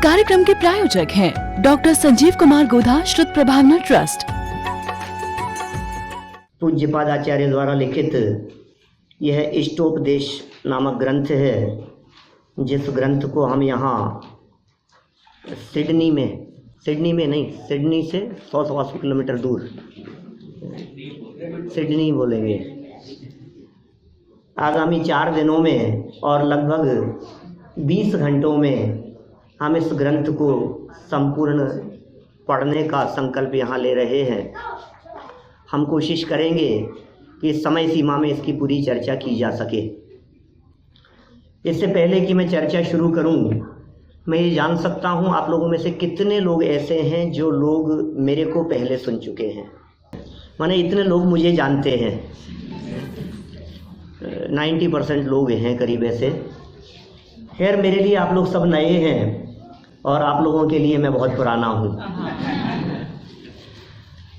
कार्यक्रम के प्रायोजक हैं डॉक्टर संजीव कुमार गोधा श्रुत प्रभावना ट्रस्ट। पूज्यपाद आचार्य द्वारा लिखित यह इष्टोपदेश नामक ग्रंथ है, जिस ग्रंथ को हम यहाँ सिडनी से 100-125 किलोमीटर दूर सिडनी बोलेंगे, आगामी 4 दिनों में और लगभग 20 घंटों में हम इस ग्रंथ को संपूर्ण पढ़ने का संकल्प यहाँ ले रहे हैं। हम कोशिश करेंगे कि समय सीमा में इसकी पूरी चर्चा की जा सके। इससे पहले कि मैं चर्चा शुरू करूं, मैं ये जान सकता हूं आप लोगों में से कितने लोग ऐसे हैं जो लोग मेरे को पहले सुन चुके हैं। माने इतने लोग मुझे जानते हैं, 90% लोग हैं करीब ऐसे। खैर, मेरे लिए आप लोग सब नए हैं और आप लोगों के लिए मैं बहुत पुराना हूँ।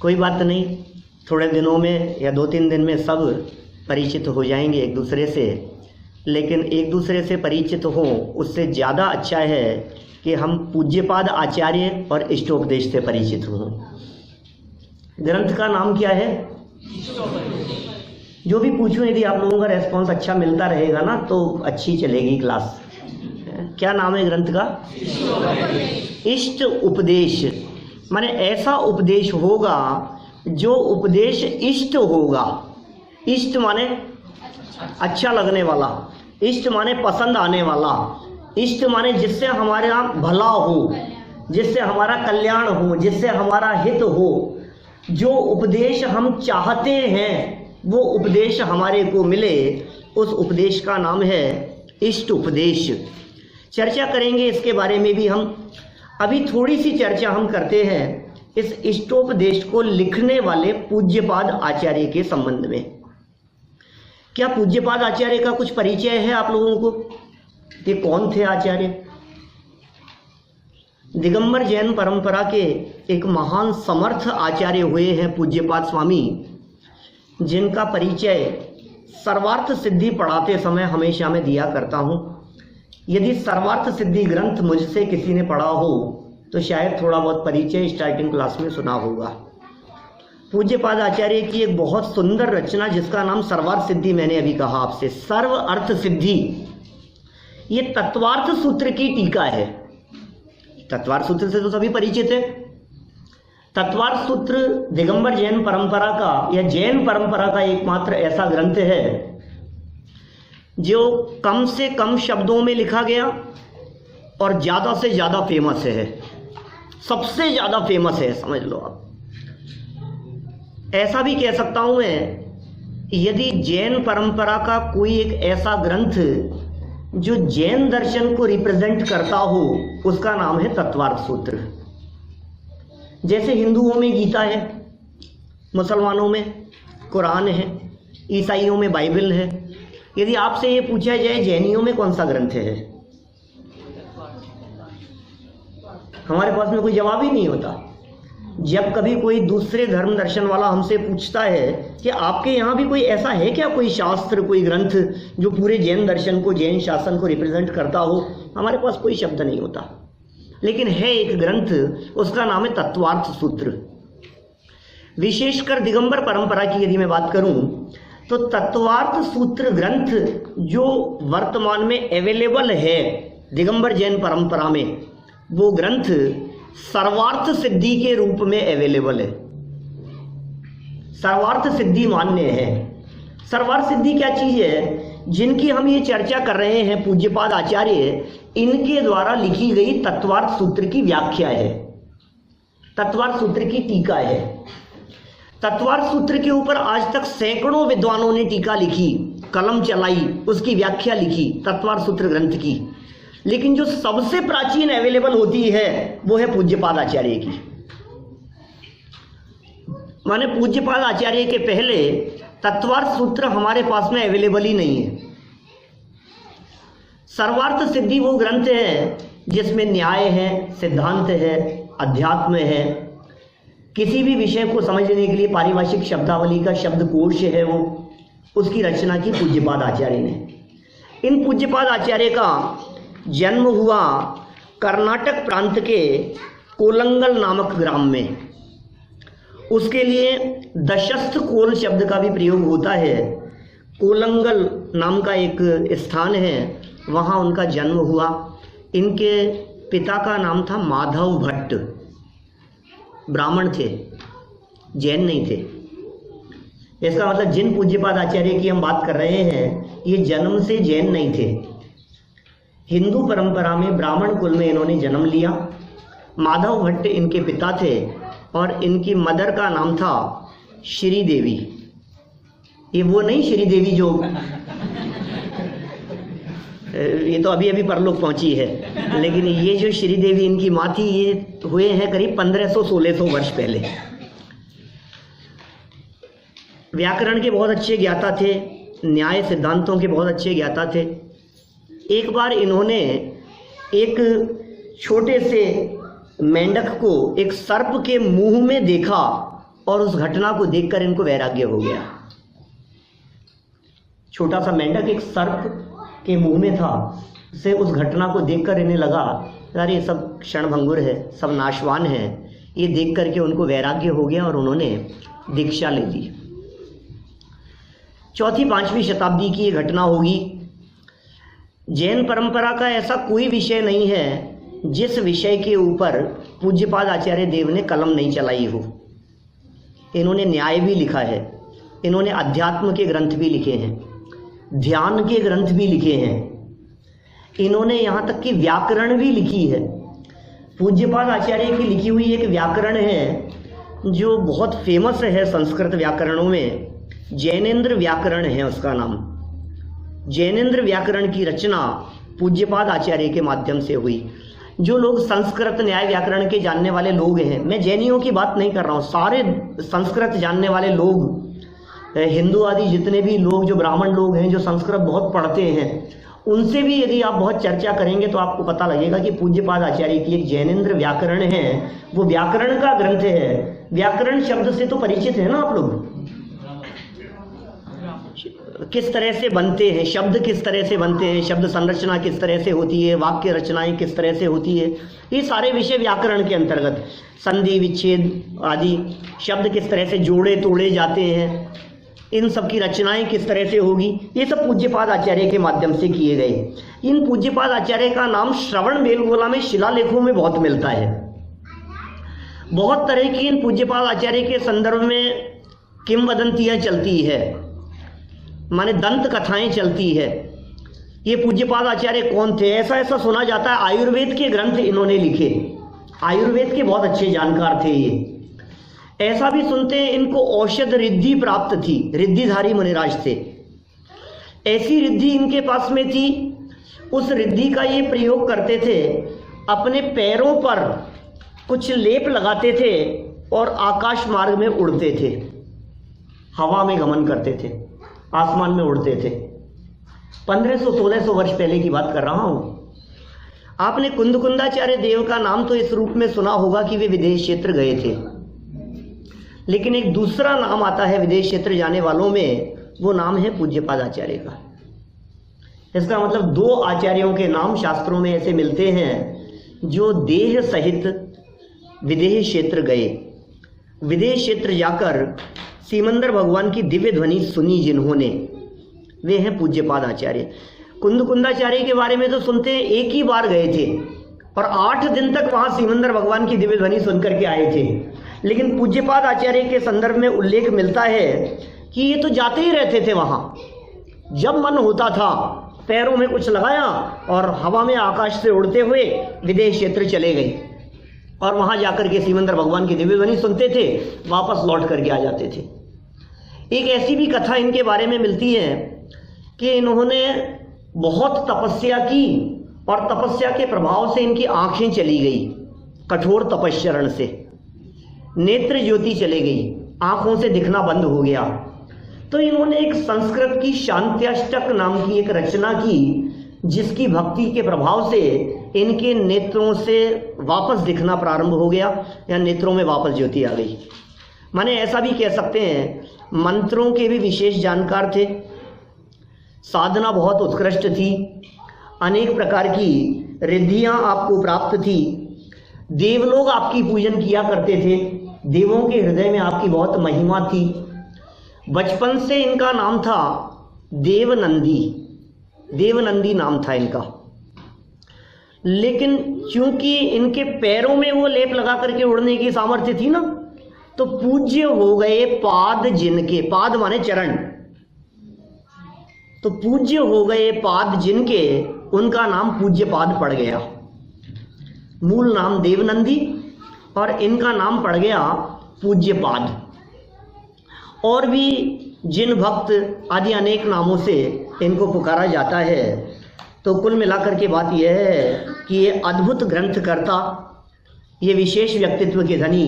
कोई बात नहीं, थोड़े दिनों में या 2-3 दिन में सब परिचित हो जाएंगे एक दूसरे से। लेकिन एक दूसरे से परिचित हों उससे ज़्यादा अच्छा है कि हम पूज्यपाद आचार्य और इष्टोपदेश से परिचित हों। ग्रंथ का नाम क्या है? जो भी पूछूं, यदि आप लोगों का रेस्पॉन्स अच्छा मिलता रहेगा ना तो अच्छी चलेगी क्लास। क्या नाम है ग्रंथ का? इष्ट उपदेश। माने ऐसा उपदेश होगा जो उपदेश इष्ट होगा। इष्ट माने अच्छा लगने वाला, इष्ट माने पसंद आने वाला, इष्ट माने जिससे हमारा भला हो, जिससे हमारा कल्याण हो, जिससे हमारा हित हो। जो उपदेश हम चाहते हैं वो उपदेश हमारे को मिले, उस उपदेश का नाम है इष्ट उपदेश। चर्चा करेंगे इसके बारे में भी हम। अभी थोड़ी सी चर्चा हम करते हैं इस इष्टोपदेश को लिखने वाले पूज्यपाद आचार्य के संबंध में। क्या पूज्यपाद आचार्य का कुछ परिचय है आप लोगों को? ये कौन थे आचार्य? दिगंबर जैन परंपरा के एक महान समर्थ आचार्य हुए हैं पूज्यपाद स्वामी, जिनका परिचय सर्वार्थ सिद्धि पढ़ाते समय हमेशा मैं दिया करता हूँ। यदि सर्वार्थ सिद्धि ग्रंथ मुझसे किसी ने पढ़ा हो तो शायद थोड़ा बहुत परिचय स्टार्टिंग क्लास में सुना होगा। पूज्यपाद आचार्य की एक बहुत सुंदर रचना जिसका नाम सर्वार्थ सिद्धि, मैंने अभी कहा आपसे, सर्व अर्थ सिद्धि, ये तत्वार्थ सूत्र की टीका है। तत्वार्थ सूत्र से तो सभी परिचित है। तत्वार्थ सूत्र दिगंबर जैन परंपरा का या जैन परंपरा का एकमात्र ऐसा ग्रंथ है जो कम से कम शब्दों में लिखा गया और ज़्यादा से ज़्यादा फेमस है। सबसे ज़्यादा फेमस है, समझ लो आप। ऐसा भी कह सकता हूँ मैं, यदि जैन परंपरा का कोई एक ऐसा ग्रंथ जो जैन दर्शन को रिप्रेजेंट करता हो, उसका नाम है तत्वार्थ सूत्र। जैसे हिंदुओं में गीता है, मुसलमानों में कुरान है, ईसाइयों में बाइबल है। यदि आपसे ये पूछा जाए जैनियों में कौन सा ग्रंथ है, हमारे पास में कोई जवाब ही नहीं होता। जब कभी कोई दूसरे धर्म दर्शन वाला हमसे पूछता है कि आपके यहाँ भी कोई ऐसा है क्या, कोई शास्त्र, कोई ग्रंथ जो पूरे जैन दर्शन को, जैन शासन को रिप्रेजेंट करता हो, हमारे पास कोई शब्द नहीं होता। लेकिन है एक ग्रंथ, उसका नाम है तत्वार्थ सूत्र। विशेषकर दिगंबर परंपरा की यदि मैं बात करूं तो तत्वार्थ सूत्र ग्रंथ जो वर्तमान में अवेलेबल है दिगंबर जैन परंपरा में, वो ग्रंथ सर्वार्थ सिद्धि के रूप में अवेलेबल है। सर्वार्थ सिद्धि मान्य है। सर्वार्थ सिद्धि क्या चीज है? जिनकी हम ये चर्चा कर रहे हैं पूज्यपाद आचार्य, इनके द्वारा लिखी गई तत्वार्थ सूत्र की व्याख्या है, तत्वार्थ सूत्र की टीका है। तत्वार्थ सूत्र के ऊपर आज तक सैकड़ों विद्वानों ने टीका लिखी, कलम चलाई, उसकी व्याख्या लिखी तत्वार्थ सूत्र ग्रंथ की। लेकिन जो सबसे प्राचीन अवेलेबल होती है वो है पूज्यपाद आचार्य की। माने पूज्यपाद आचार्य के पहले तत्वार्थ सूत्र हमारे पास में अवेलेबल ही नहीं है। सर्वार्थ सिद्धि वो ग्रंथ है जिसमें न्याय है, सिद्धांत है, अध्यात्म है। किसी भी विषय को समझने के लिए पारिभाषिक शब्दावली का शब्दकोश है वो, उसकी रचना की पूज्यपाद आचार्य ने। इन पूज्यपाद आचार्य का जन्म हुआ कर्नाटक प्रांत के कोलंगल नामक ग्राम में। उसके लिए दशस्थ कोल शब्द का भी प्रयोग होता है। कोलंगल नाम का एक स्थान है, वहाँ उनका जन्म हुआ। इनके पिता का नाम था माधव भट्ट, ब्राह्मण थे, जैन नहीं थे। इसका मतलब जिन पूज्यपाद आचार्य की हम बात कर रहे हैं ये जन्म से जैन नहीं थे। हिंदू परंपरा में ब्राह्मण कुल में इन्होंने जन्म लिया। माधव भट्ट इनके पिता थे और इनकी मदर का नाम था श्री देवी। ये वो नहीं श्री देवी जो ये तो अभी अभी परलोक पहुंची है, लेकिन ये जो श्री देवी इनकी माँ थी ये हुए हैं करीब 1500-1600 वर्ष पहले। व्याकरण के बहुत अच्छे ज्ञाता थे, न्याय सिद्धांतों के बहुत अच्छे ज्ञाता थे। एक बार इन्होंने एक छोटे से मेंढक को एक सर्प के मुंह में देखा और उस घटना को देखकर इनको वैराग्य हो गया। छोटा सा मेंढक एक सर्प के मुंह में था, से उस घटना को देखकर इन्हें लगा यार ये सब क्षणभंगुर है, सब नाशवान है। ये देख करके उनको वैराग्य हो गया और उन्होंने दीक्षा ले ली। 4वीं-5वीं शताब्दी की ये घटना होगी। जैन परंपरा का ऐसा कोई विषय नहीं है जिस विषय के ऊपर पूज्यपाद आचार्य देव ने कलम नहीं चलाई हो। इन्होंने न्याय भी लिखा है, इन्होंने अध्यात्म के ग्रंथ भी लिखे हैं, ध्यान के ग्रंथ भी लिखे हैं, इन्होंने यहाँ तक कि व्याकरण भी लिखी है। पूज्यपाद आचार्य की लिखी हुई एक व्याकरण है जो बहुत फेमस है संस्कृत व्याकरणों में, जैनेन्द्र व्याकरण है उसका नाम। जैनेन्द्र व्याकरण की रचना पूज्यपाद आचार्य के माध्यम से हुई। जो लोग संस्कृत न्याय व्याकरण के जानने वाले लोग हैं, मैं जैनियों की बात नहीं कर रहा हूँ, सारे संस्कृत जानने वाले लोग, हिंदू आदि जितने भी लोग जो ब्राह्मण लोग हैं जो संस्कृत बहुत पढ़ते हैं, उनसे भी यदि आप बहुत चर्चा करेंगे तो आपको पता लगेगा कि पूज्यपाद आचार्य की एक जैनेन्द्र व्याकरण है, वो व्याकरण का ग्रंथ है। व्याकरण शब्द से तो परिचित है ना आप लोग, किस तरह से बनते हैं शब्द, किस तरह से बनते हैं, शब्द संरचना किस तरह से होती है, वाक्य रचनाएं किस तरह से होती है, ये सारे विषय व्याकरण के अंतर्गत। संधि विच्छेद आदि शब्द किस तरह से जोड़े तोड़े जाते हैं, इन सब की रचनाएं किस तरह से होगी, ये सब पूज्यपाद आचार्य के माध्यम से किए गए। इन पूज्यपाद आचार्य का नाम श्रवण बेलगोला में शिलालेखों में बहुत मिलता है। बहुत तरह की इन पूज्यपाद आचार्य के संदर्भ में किंवदंतियां चलती है, माने दंत कथाएं चलती है। ये पूज्यपाद आचार्य कौन थे, ऐसा ऐसा सुना जाता है आयुर्वेद के ग्रंथ इन्होंने लिखे, आयुर्वेद के बहुत अच्छे जानकार थे ये। ऐसा भी सुनते हैं इनको औषध रिद्धि प्राप्त थी, रिद्धिधारी मुनिराज थे। ऐसी रिद्धि इनके पास में थी, उस रिद्धि का ये प्रयोग करते थे, अपने पैरों पर कुछ लेप लगाते थे और आकाश मार्ग में उड़ते थे, हवा में गमन करते थे, आसमान में उड़ते थे। 1500-1600 वर्ष पहले की बात कर रहा हूँ। आपने कुंदकुंदाचार्य देव का नाम तो इस रूप में सुना होगा कि वे विदेश क्षेत्र गए थे, लेकिन एक दूसरा नाम आता है विदेश क्षेत्र जाने वालों में, वो नाम है पूज्यपाद आचार्य का। इसका मतलब 2 आचार्यों के नाम शास्त्रों में ऐसे मिलते हैं जो देह सहित विदेश क्षेत्र गए। विदेश क्षेत्र जाकर सीमंदर भगवान की दिव्य ध्वनि सुनी जिन्होंने, वे हैं पूज्यपाद आचार्य। कुंदकुंदाचार्य के बारे में तो सुनते हैं एक ही बार गए थे और 8 दिन तक वहां सीमंदर भगवान की दिव्य ध्वनि सुनकर के आए थे, लेकिन पूज्यपाद आचार्य के संदर्भ में उल्लेख मिलता है कि ये तो जाते ही रहते थे वहां, जब मन होता था पैरों में कुछ लगाया और हवा में आकाश से उड़ते हुए विदेश क्षेत्र चले गए और वहां जाकर के सीमंदर भगवान की दिव्य ध्वनि सुनते थे, वापस लौट करके आ जाते थे। एक ऐसी भी कथा इनके बारे में मिलती है कि इन्होंने बहुत तपस्या की और तपस्या के प्रभाव से इनकी आंखें चली गई, कठोर तपश्चरण से नेत्र ज्योति चली गई, आंखों से दिखना बंद हो गया। तो इन्होंने एक संस्कृत की शांत्याष्टक नाम की एक रचना की, जिसकी भक्ति के प्रभाव से इनके नेत्रों से वापस दिखना प्रारंभ हो गया या नेत्रों में वापस ज्योति आ गई। माने ऐसा भी कह सकते हैं मंत्रों के भी विशेष जानकार थे, साधना बहुत उत्कृष्ट थी, अनेक प्रकार की रिद्धियां आपको प्राप्त थी, देवलोग आपकी पूजन किया करते थे, देवों के हृदय में आपकी बहुत महिमा थी। बचपन से इनका नाम था देवनंदी, देवनंदी नाम था इनका। लेकिन चूंकि इनके पैरों में वो लेप लगा करके उड़ने की सामर्थ्य थी ना, तो पूज्य हो गए पाद जिनके, पाद माने चरण, तो पूज्य हो गए पाद जिनके, उनका नाम पूज्य पाद पड़ गया। मूल नाम देवनंदी और इनका नाम पड़ गया पूज्य पाद। और भी जिन भक्त आदि अनेक नामों से इनको पुकारा जाता है। तो कुल मिलाकर के बात यह है कि ये अद्भुत ग्रंथकर्ता, ये विशेष व्यक्तित्व के धनी,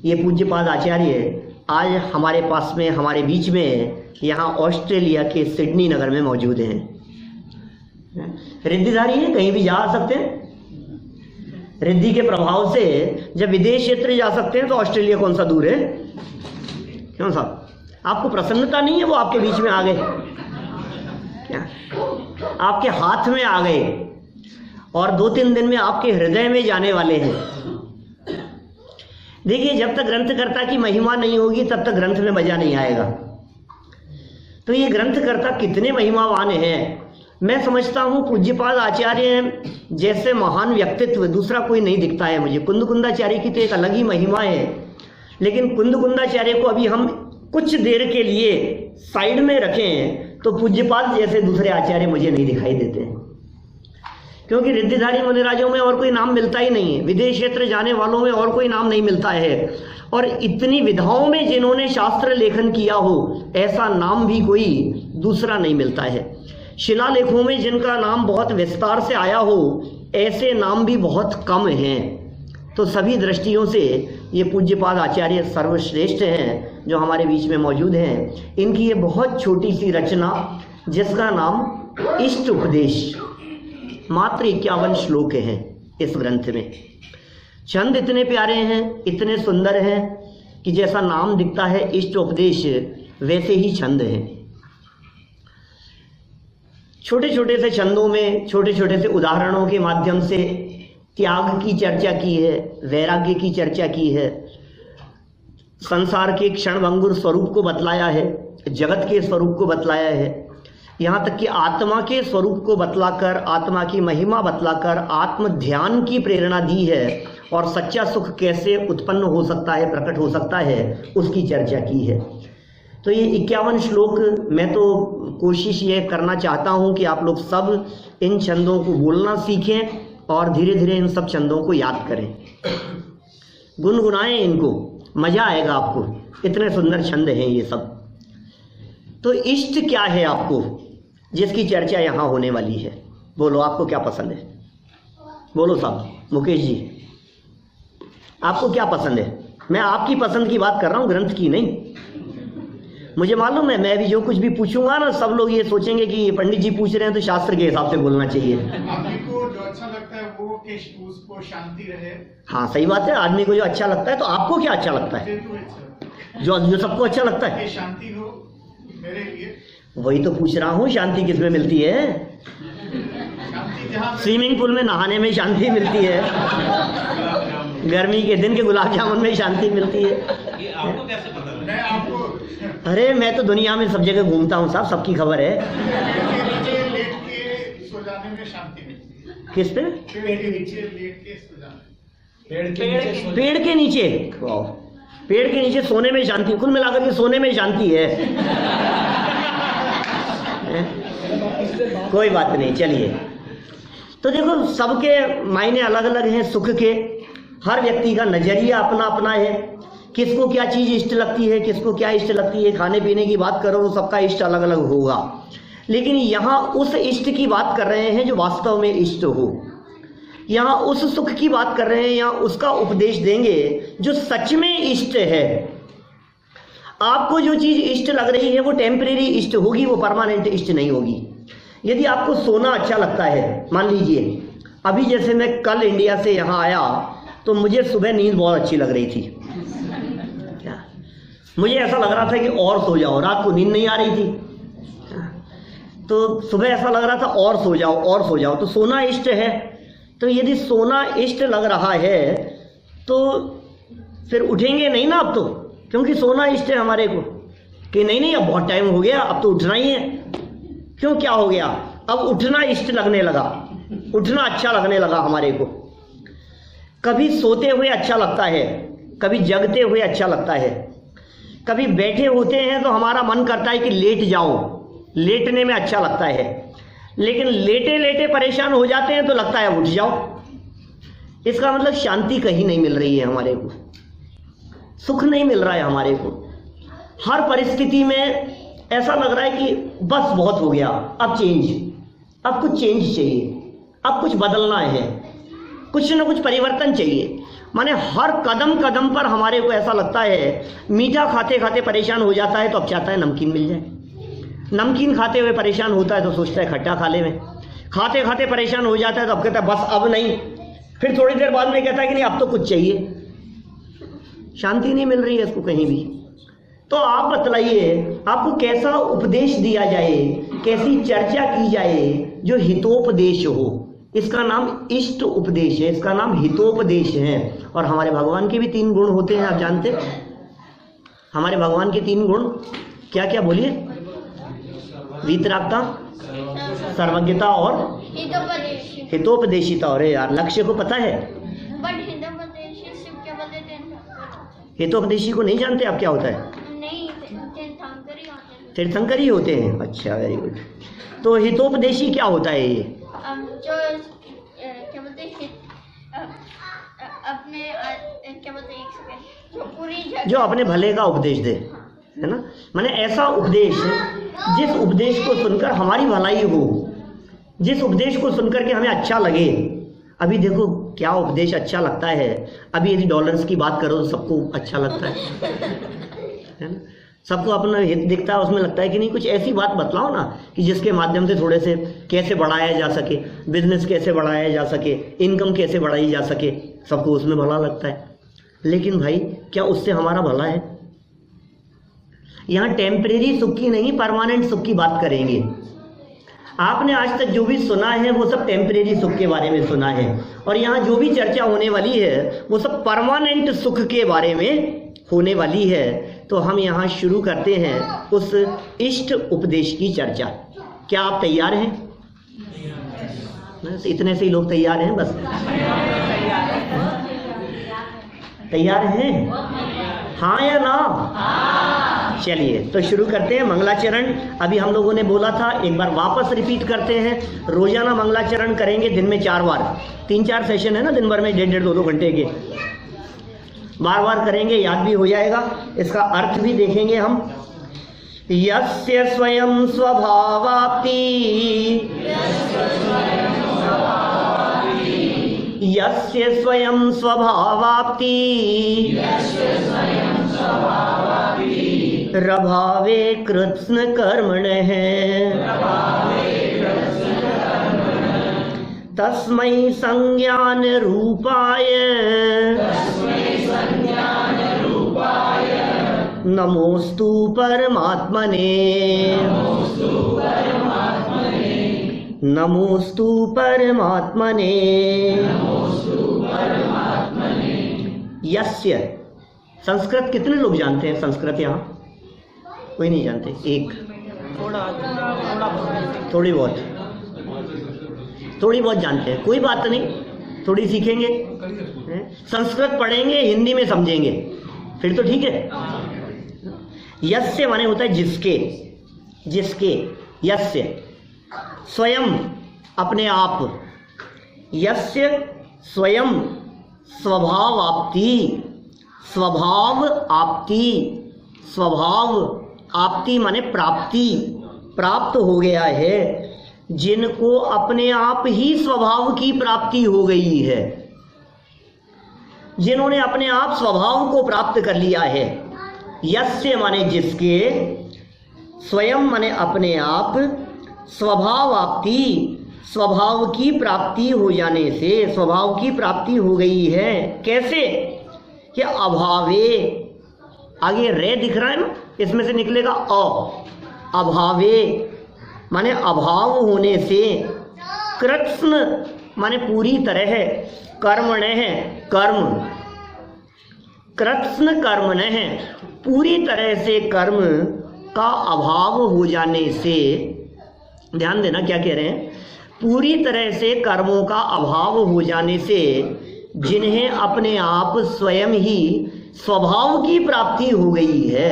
ये पूज्यपाद आचार्य आज हमारे पास में, हमारे बीच में, यहाँ ऑस्ट्रेलिया के सिडनी नगर में मौजूद हैं। रिद्धिधारी हैं, कहीं भी जा सकते हैं। रिद्धि के प्रभाव से जब विदेश क्षेत्र जा सकते हैं तो ऑस्ट्रेलिया कौन सा दूर है? क्यों साहब, आपको प्रसन्नता नहीं है? वो आपके बीच में आ गए, क्या आपके हाथ में आ गए और 2-3 दिन में आपके हृदय में जाने वाले हैं। देखिए, जब तक ग्रंथकर्ता की महिमा नहीं होगी तब तक ग्रंथ में मजा नहीं आएगा। तो ये ग्रंथकर्ता कितने महिमावान हैं। मैं समझता हूँ पूज्यपाद आचार्य जैसे महान व्यक्तित्व दूसरा कोई नहीं दिखता है मुझे। कुंदकुंदाचार्य की तो एक अलग ही महिमा है, लेकिन कुंदकुंदाचार्य को अभी हम कुछ देर के लिए साइड में रखें तो पूज्यपाद जैसे दूसरे आचार्य मुझे नहीं दिखाई देते, क्योंकि रिद्धिधारी मुनिराजों में और कोई नाम मिलता ही नहीं है, विदेश क्षेत्र जाने वालों में और कोई नाम नहीं मिलता है। और इतनी विधाओं में जिन्होंने शास्त्र लेखन किया हो, ऐसा नाम भी कोई दूसरा नहीं मिलता है। शिलालेखों में जिनका नाम बहुत विस्तार से आया हो, ऐसे नाम भी बहुत कम हैं। तो सभी दृष्टियों से ये पूज्यपाद आचार्य सर्वश्रेष्ठ हैं जो हमारे बीच में मौजूद हैं। इनकी ये बहुत छोटी सी रचना जिसका नाम इष्ट उपदेश, मात्र 51 श्लोक हैं इस ग्रंथ में। छंद इतने प्यारे हैं, इतने सुंदर हैं कि जैसा नाम दिखता है इष्ट उपदेश, वैसे ही छंद हैं। छोटे छोटे से छंदों में, छोटे छोटे से उदाहरणों के माध्यम से त्याग की चर्चा की है, वैराग्य की चर्चा की है, संसार के क्षणभंगुर स्वरूप को बतलाया है, जगत के स्वरूप को बतलाया है, यहाँ तक कि आत्मा के स्वरूप को बतलाकर, आत्मा की महिमा बतलाकर आत्म ध्यान की प्रेरणा दी है, और सच्चा सुख कैसे उत्पन्न हो सकता है, प्रकट हो सकता है, उसकी चर्चा की है। तो ये 51 श्लोक, मैं तो कोशिश ये करना चाहता हूँ कि आप लोग सब इन छंदों को बोलना सीखें और धीरे धीरे इन सब छंदों को याद करें, गुनगुनाएं इनको, मजा आएगा आपको। इतने सुंदर छंद हैं ये सब। तो इष्ट क्या है आपको, जिसकी चर्चा यहाँ होने वाली है? बोलो, आपको क्या पसंद है? बोलो साहब, मुकेश जी, आपको क्या पसंद है? मैं आपकी पसंद की बात कर रहा हूँ, ग्रंथ की नहीं। मुझे मालूम है, मैं भी जो कुछ भी पूछूंगा ना, सब लोग ये सोचेंगे कि ये पंडित जी पूछ रहे हैं तो शास्त्र के हिसाब से बोलना चाहिए। आपको जो अच्छा लगता है वो उसको शांति रहे। हाँ, सही बात है। आदमी को जो अच्छा लगता है, तो आपको क्या अच्छा लगता है? जो सबको अच्छा लगता है, शांति हो मेरे लिए। वही तो पूछ रहा हूँ, शांति किसमें मिलती है? स्विमिंग पूल में नहाने में शांति मिलती है, गर्मी के दिन के गुलाब जामुन में शांति मिलती है। ये आपको कैसे पता? मैं आपको, अरे मैं तो दुनिया में सब जगह घूमता हूँ साहब, सबकी खबर है। लेट के सो जाने में शांति मिलती है। किस पे? पेड़ के नीचे लेट के सो जाना। पेड़ के नीचे, पेड़ के नीचे सोने में शांति। कुल मिलाकर के सोने में शांति है। कोई बात नहीं, चलिए। तो देखो, सबके मायने अलग अलग हैं सुख के, हर व्यक्ति का नजरिया अपना अपना है। किसको क्या चीज इष्ट लगती है, किसको क्या इष्ट लगती है। खाने पीने की बात करो तो सबका इष्ट अलग अलग होगा, लेकिन यहाँ उस इष्ट की बात कर रहे हैं जो वास्तव में इष्ट हो। यहाँ उस सुख की बात कर रहे हैं, यहाँ उसका उपदेश देंगे जो सच में इष्ट है। आपको जो चीज इष्ट लग रही है वो टेम्परेरी इष्ट होगी, वो परमानेंट इष्ट नहीं होगी। यदि आपको सोना अच्छा लगता है, मान लीजिए अभी जैसे मैं कल इंडिया से यहाँ आया तो मुझे सुबह नींद बहुत अच्छी लग रही थी। मुझे ऐसा लग रहा था कि और सो जाओ, रात को नींद नहीं आ रही थी, तो सुबह ऐसा लग रहा था और सो जाओ और सो जाओ। तो सोना इष्ट है, तो यदि सोना इष्ट लग रहा है तो फिर उठेंगे नहीं ना अब तो, क्योंकि सोना इष्ट है हमारे को कि नहीं अब बहुत टाइम हो गया, अब तो उठना ही है। क्यों, क्या हो गया? अब उठना इष्ट लगने लगा, उठना अच्छा लगने लगा हमारे को। कभी सोते हुए अच्छा लगता है, कभी जगते हुए अच्छा लगता है, कभी बैठे होते हैं तो हमारा मन करता है कि लेट जाओ, लेटने में अच्छा लगता है, लेकिन लेटे लेटे परेशान हो जाते हैं तो लगता है उठ जाओ। इसका मतलब शांति कहीं नहीं मिल रही है हमारे को, सुख नहीं मिल रहा है हमारे को। हर परिस्थिति में ऐसा लग रहा है कि बस बहुत हो गया, अब चेंज, अब कुछ चेंज चाहिए, अब कुछ बदलना है, कुछ न कुछ परिवर्तन चाहिए। माने हर कदम कदम पर हमारे को ऐसा लगता है, मीठा खाते खाते परेशान हो जाता है तो अब चाहता है नमकीन मिल जाए, नमकीन खाते हुए परेशान होता है तो सोचता है खट्टा खा ले में, खाते खाते परेशान हो जाता है तो अब कहता है बस अब नहीं, फिर थोड़ी देर बाद में कहता है कि नहीं अब तो कुछ चाहिए। शांति नहीं मिल रही है इसको कहीं भी। तो आप बतलाइए, आपको कैसा उपदेश दिया जाए, कैसी चर्चा की जाए जो हितोपदेश हो। इसका नाम इष्ट उपदेश है, इसका नाम हितोपदेश है। और हमारे भगवान के भी 3 गुण होते हैं, आप जानते हैं हमारे भगवान के 3 गुण क्या क्या, बोलिए? वीतरागता, सर्वज्ञता और हितोपदेशिता। और यार लक्ष्य को पता है, हितोपदेशी को नहीं जानते आप क्या होता है? तीर्थंकरी होते हैं। अच्छा, वेरी गुड। तो हितोपदेशी क्या होता है? ये जो क्या बोलते हैं, अपने क्या बोलते हैं, जो अपने भले का उपदेश दे, है ना। माने ऐसा उपदेश जिस उपदेश को सुनकर हमारी भलाई हो, जिस उपदेश को सुनकर के हमें अच्छा लगे। अभी देखो क्या उपदेश अच्छा लगता है, अभी यदि डॉलर्स की बात करो तो सबको अच्छा लगता है ना, सबको अपना हित दिखता है, उसमें लगता है कि नहीं कुछ ऐसी बात बतलाओ ना कि जिसके माध्यम से थोड़े से कैसे बढ़ाया जा सके, बिजनेस कैसे बढ़ाया जा सके, इनकम कैसे बढ़ाई जा सके, सबको उसमें भला लगता है। लेकिन भाई क्या उससे हमारा भला है? यहाँ टेम्परेरी सुख की नहीं, परमानेंट सुख की बात करेंगे। आपने आज तक जो भी सुना है वो सब टेम्परेरी सुख के बारे में सुना है, और यहाँ जो भी चर्चा होने वाली है वो सब परमानेंट सुख के बारे में होने वाली है। तो हम यहाँ शुरू करते हैं उस इष्ट उपदेश की चर्चा। क्या आप तैयार हैं? बस इतने से ही लोग तैयार हैं, बस तैयार हैं, हाँ या ना? चलिए तो शुरू करते हैं मंगलाचरण। अभी हम लोगों ने बोला था, एक बार वापस रिपीट करते हैं। रोजाना मंगलाचरण करेंगे, दिन में 4 बार, 3-4 सेशन है ना दिन भर में, 1.5 2 घंटे के, बार बार करेंगे, याद भी हो जाएगा। इसका अर्थ भी देखेंगे हम। यस्य स्वयं स्वभावाप्ति, यस्य स्वयं स्वभावाप्ति, रभावे कृत्स्न कर्मणः, तस्मै संज्ञान रूपाय नमोस्तु परमात्मने, नमोस्तु परमात्मने। यस्य, संस्कृत कितने लोग जानते हैं? संस्कृत यहाँ कोई नहीं जानते? एक, थोड़ी बहुत जानते हैं, कोई बात नहीं, थोड़ी सीखेंगे, संस्कृत पढ़ेंगे, हिंदी में समझेंगे, फिर तो ठीक है। यस्य माने होता है जिसके, जिसके, यस्य स्वयं अपने आप, यस्य स्वयं स्वभाव आपती, स्वभाव आपती, स्वभाव आपती माने प्राप्ति, प्राप्त हो गया है, जिनको अपने आप ही स्वभाव की प्राप्ति हो गई है, जिन्होंने अपने आप स्वभाव को प्राप्त कर लिया है। यस्य माने जिसके, स्वयं माने अपने आप, स्वभाव आपती स्वभाव की प्राप्ति हो जाने से, स्वभाव की प्राप्ति हो गई है। कैसे? कि अभावे, आगे रे दिख रहा है ना, इसमें से निकलेगा अभावे माने अभाव होने से, कृत्स्न माने पूरी तरह, कर्मणः कर्म, कृत्स्न कर्मणः पूरी तरह से कर्म का अभाव हो जाने से, ध्यान देना क्या कह रहे हैं, पूरी तरह से कर्मों का अभाव हो जाने से जिन्हें अपने आप स्वयं ही स्वभाव की प्राप्ति हो गई है।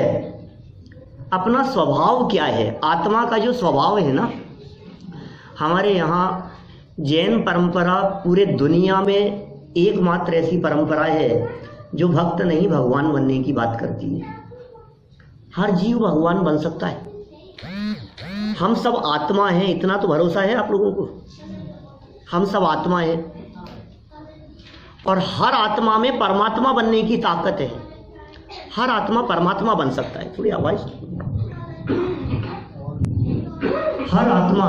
अपना स्वभाव क्या है? आत्मा का जो स्वभाव है ना, हमारे यहाँ जैन परंपरा पूरे दुनिया में एकमात्र ऐसी परंपरा है जो भक्त नहीं भगवान बनने की बात करती है। हर जीव भगवान बन सकता है, हम सब आत्मा हैं, इतना तो भरोसा है आप लोगों को। हम सब आत्मा हैं और हर आत्मा में परमात्मा बनने की ताकत है। हर आत्मा परमात्मा बन सकता है। थोड़ी आवाज, हर आत्मा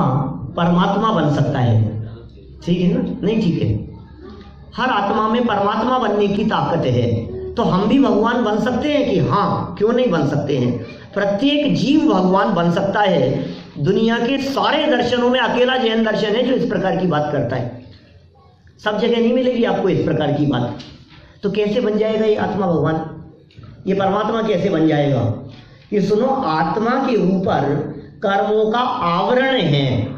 परमात्मा बन सकता है, ठीक है ना? नहीं ठीक है, हर आत्मा में परमात्मा बनने की ताकत है। तो हम भी भगवान बन सकते हैं कि हाँ, क्यों नहीं बन सकते हैं? प्रत्येक जीव भगवान बन सकता है। दुनिया के सारे दर्शनों में अकेला जैन दर्शन है जो इस प्रकार की बात करता है। सब जगह नहीं मिलेगी आपको इस प्रकार की बात। तो कैसे बन जाएगा ये आत्मा भगवान, ये परमात्मा कैसे बन जाएगा? ये सुनो, आत्मा के ऊपर कर्मों का आवरण है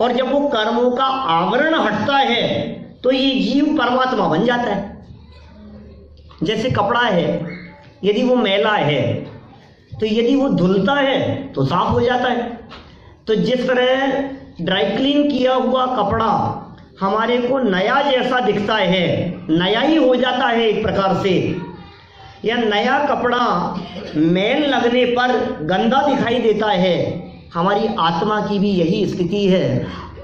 और जब वो कर्मों का आवरण हटता है तो ये जीव परमात्मा बन जाता है। जैसे कपड़ा है, यदि वो मैला है तो यदि वो धुलता है तो साफ हो जाता है। तो जिस तरह ड्राई क्लीन किया हुआ कपड़ा हमारे को नया जैसा दिखता है, नया ही हो जाता है एक प्रकार से, या नया कपड़ा मैल लगने पर गंदा दिखाई देता है, हमारी आत्मा की भी यही स्थिति है।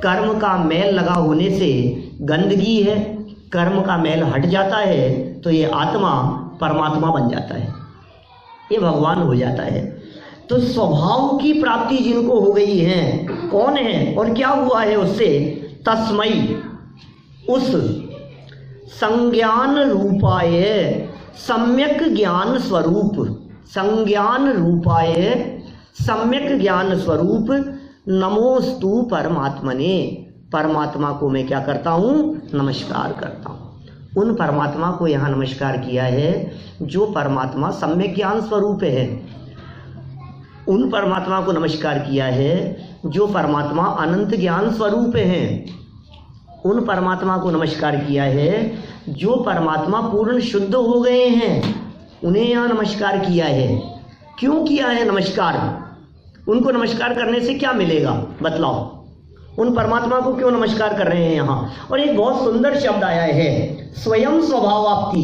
कर्म का मैल लगा होने से गंदगी है, कर्म का मैल हट जाता है तो ये आत्मा परमात्मा बन जाता है, ये भगवान हो जाता है। तो स्वभाव की प्राप्ति जिनको हो गई है, कौन है और क्या हुआ है उससे? तस्मई, उस संज्ञान रूपाय सम्यक ज्ञान स्वरूप, संज्ञान रूपाय सम्यक ज्ञान स्वरूप नमोस्तु परमात्मने, परमात्मा को मैं क्या करता हूँ? नमस्कार करता हूँ। उन परमात्मा को यहाँ नमस्कार किया है जो परमात्मा सम्यक ज्ञान स्वरूप है। उन परमात्मा को नमस्कार किया है जो परमात्मा अनंत ज्ञान स्वरूप है। उन परमात्मा को नमस्कार किया है जो परमात्मा पूर्ण शुद्ध हो गए हैं, उन्हें यहाँ नमस्कार किया है। क्यों किया है नमस्कार? उनको नमस्कार करने से क्या मिलेगा बतलाओ? उन परमात्मा को क्यों नमस्कार कर रहे हैं यहाँ? और एक बहुत सुंदर शब्द आया है, स्वयं स्वभावाप्ति,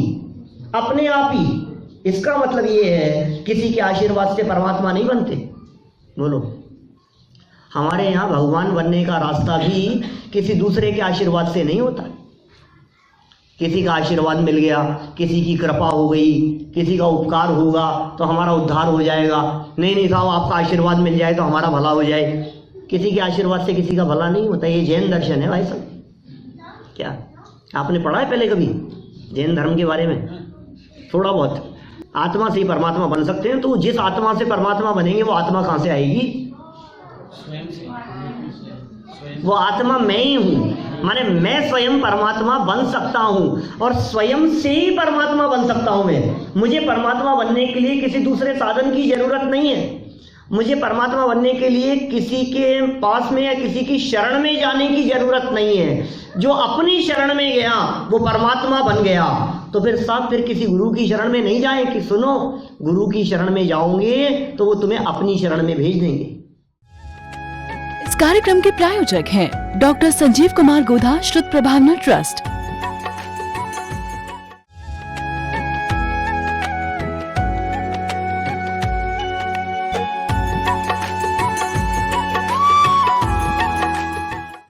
अपने आप ही। इसका मतलब ये है किसी के आशीर्वाद से परमात्मा नहीं बनते। बोलो, हमारे यहाँ भगवान बनने का रास्ता भी किसी दूसरे के आशीर्वाद से नहीं होता। किसी का आशीर्वाद मिल गया, किसी की कृपा हो गई, किसी का उपकार होगा तो हमारा उद्धार हो जाएगा। नहीं साहब, आपका आशीर्वाद मिल जाए तो हमारा भला हो जाए। किसी के आशीर्वाद से किसी का भला नहीं होता। ये जैन दर्शन है भाई साहब। क्या आपने पढ़ा है पहले कभी जैन धर्म के बारे में? थोड़ा बहुत। आत्मा से ही परमात्मा बन सकते हैं, तो जिस आत्मा से परमात्मा बनेंगे वो आत्मा कहाँ से आएगी? वो आत्मा मैं ही हूँ, माने मैं स्वयं परमात्मा बन सकता हूँ और स्वयं से ही परमात्मा बन सकता हूँ मैं। मुझे परमात्मा बनने के लिए किसी दूसरे साधन की जरूरत नहीं है। मुझे परमात्मा बनने के लिए किसी के पास में या किसी की शरण में जाने की जरूरत नहीं है। जो अपनी शरण में गया वो परमात्मा बन गया। तो फिर साहब फिर किसी गुरु की शरण में नहीं जाए कि सुनो गुरु की शरण में जाओगे तो वो तुम्हें अपनी शरण में भेज देंगे। इस कार्यक्रम के प्रायोजक हैं डॉक्टर संजीव कुमार गोधा, श्रुत प्रभावना ट्रस्ट।